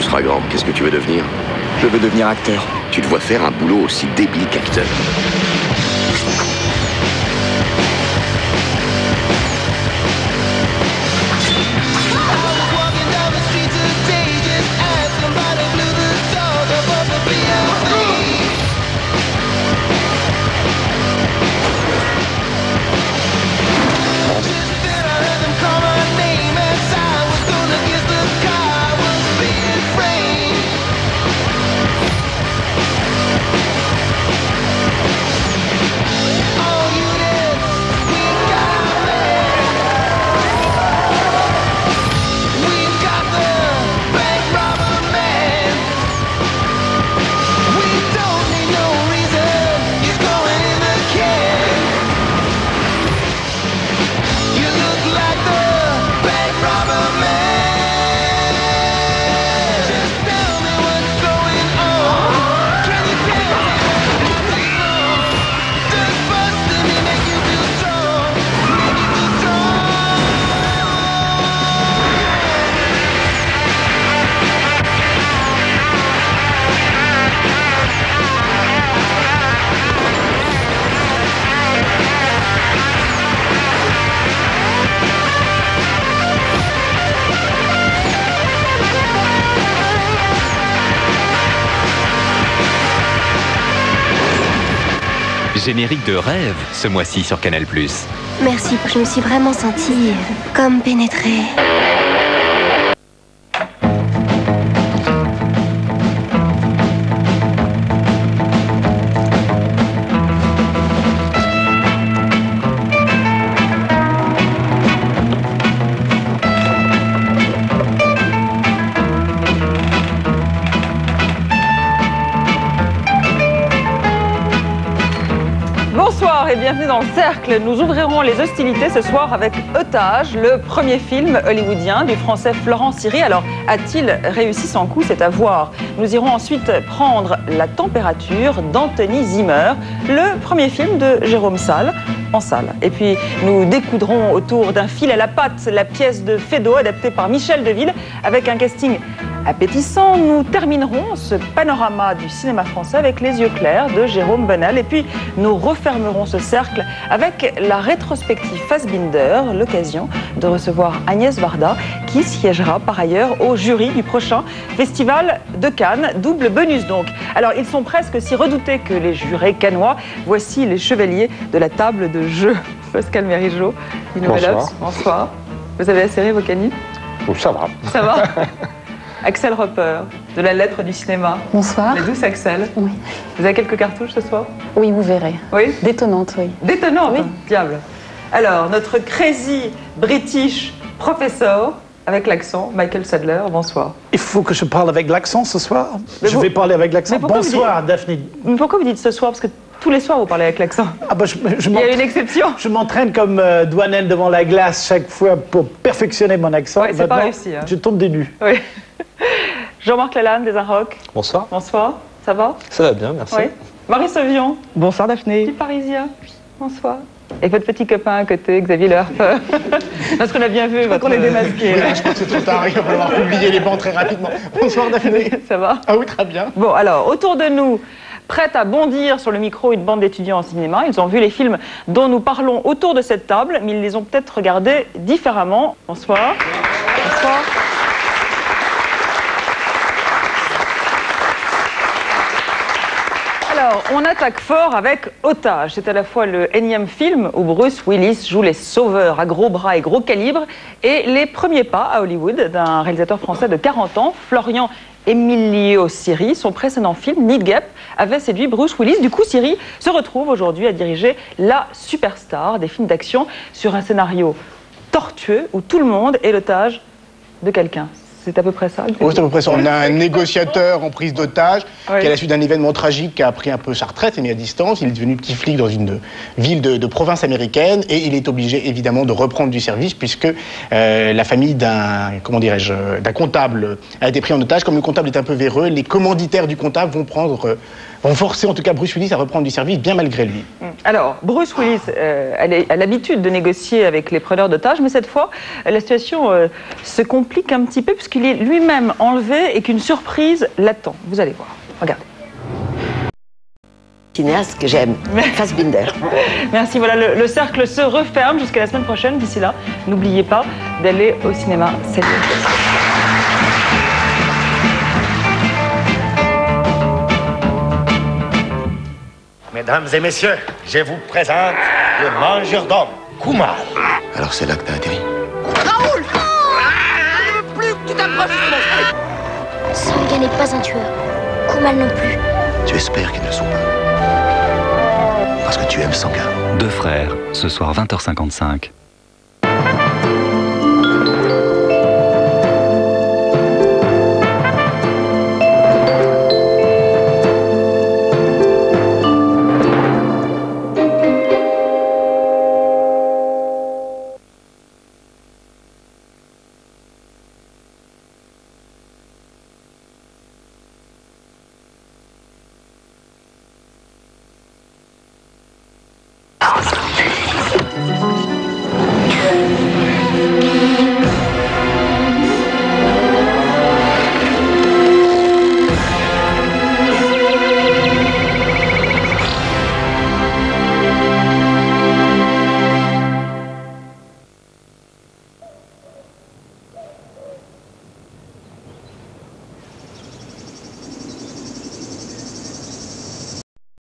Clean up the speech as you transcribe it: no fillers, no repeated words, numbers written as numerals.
tu seras grand, qu'est-ce que tu veux devenir? Je veux devenir acteur. Tu te vois faire un boulot aussi débile qu'acteur. Générique de rêve ce mois-ci sur Canal+. Merci, je me suis vraiment sentie comme pénétrée. Bonsoir et bienvenue dans le Cercle. Nous ouvrirons les hostilités ce soir avec Otage, le premier film hollywoodien du français Florent Siri. Alors, a-t-il réussi son coup? C'est à voir. Nous irons ensuite prendre la température d'Anthony Zimmer, le premier film de Jérôme Salle, en salle. Et puis, nous découdrons autour d'un fil à la patte, la pièce de Feydeau, adaptée par Michel Deville, avec un casting appétissant. Nous terminerons ce panorama du cinéma français avec Les yeux clairs de Jérôme Bonnel. Et puis, nous refermerons ce cercle avec la rétrospective Fassbinder, l'occasion de recevoir Agnès Varda, qui siégera par ailleurs au jury du prochain Festival de Cannes. Double bonus donc. Alors, ils sont presque si redoutés que les jurés cannois. Voici les chevaliers de la table de jeu. Pascal Mérigeau, du Nouvel Obs. Bonsoir. Vous avez acéré vos canines? Oh, ça va. Ça va? Axel Roper, de la lettre du cinéma. Bonsoir. La douce Axel. Oui. Vous avez quelques cartouches ce soir? Oui, vous verrez. Oui? Détonnante, oui. Détonnante, Oui. Diable. Alors, notre crazy British professeur, avec l'accent, Michael Sadler, bonsoir. Il faut que je parle avec l'accent ce soir. Je vais parler avec l'accent. Bonsoir, Daphné. Mais pourquoi vous dites ce soir? Parce que tous les soirs, vous parlez avec l'accent. Ah bah, Il y a une exception. Je m'entraîne comme Douanel devant la glace chaque fois pour perfectionner mon accent. Ouais, c'est pas réussi. Hein. Je tombe des nues. Oui. Jean-Marc Lalanne, des Inrocks. Bonsoir. Bonsoir. Ça va? Ça va bien, merci. Oui. Marie Sauvion. Bonsoir Daphné. Petit Parisien. Bonsoir. Et votre petit copain à côté, Xavier Le Harpeur. Parce qu'on a bien vu, votre... qu'on est démasqué. Oui, je pense que c'est trop tard, il va falloir publier les bancs très rapidement. Bonsoir Daphné. Ça va? Ah oui, très bien. Bon, alors, autour de nous, prête à bondir sur le micro, une bande d'étudiants en cinéma. Ils ont vu les films dont nous parlons autour de cette table, mais ils les ont peut-être regardés différemment. Bonsoir. Bonsoir. Alors, on attaque fort avec Otage. C'est à la fois le énième film où Bruce Willis joue les sauveurs à gros bras et gros calibre et les premiers pas à Hollywood d'un réalisateur français de 40 ans, Florian Emilio Siri. Son précédent film, Need Gap, avait séduit Bruce Willis. Du coup, Siri se retrouve aujourd'hui à diriger la superstar des films d'action sur un scénario tortueux où tout le monde est l'otage de quelqu'un. C'est à peu près ça? Oui, c'est à peu près ça. On a un négociateur en prise d'otage Oui. qui, à la suite d'un événement tragique, a pris un peu sa retraite, s'est mis à distance. Il est devenu petit flic dans une ville de province américaine et il est obligé, évidemment, de reprendre du service puisque la famille d'un comptable a été pris en otage. Comme le comptable est un peu véreux, les commanditaires du comptable vont forcer, en tout cas, Bruce Willis à reprendre du service, bien malgré lui. Alors, Bruce Willis a l'habitude de négocier avec les preneurs d'otages, mais cette fois, la situation se complique un petit peu, puisque qu'il est lui-même enlevé et qu'une surprise l'attend. Vous allez voir. Regardez. Cinéaste que j'aime, Fassbinder. Merci, voilà, le cercle se referme jusqu'à la semaine prochaine. D'ici là, n'oubliez pas d'aller au cinéma cette nuit. Mesdames et messieurs, je vous présente le mangeur d'hommes, Kumar. Alors c'est là que t'as atterri. Raoul! Je ne veux plus que tu t'approches de mon frère. Sangha n'est pas un tueur. Kumal non plus. Tu espères qu'ils ne le sont pas. Parce que tu aimes Sangha. Deux frères, ce soir 20h55.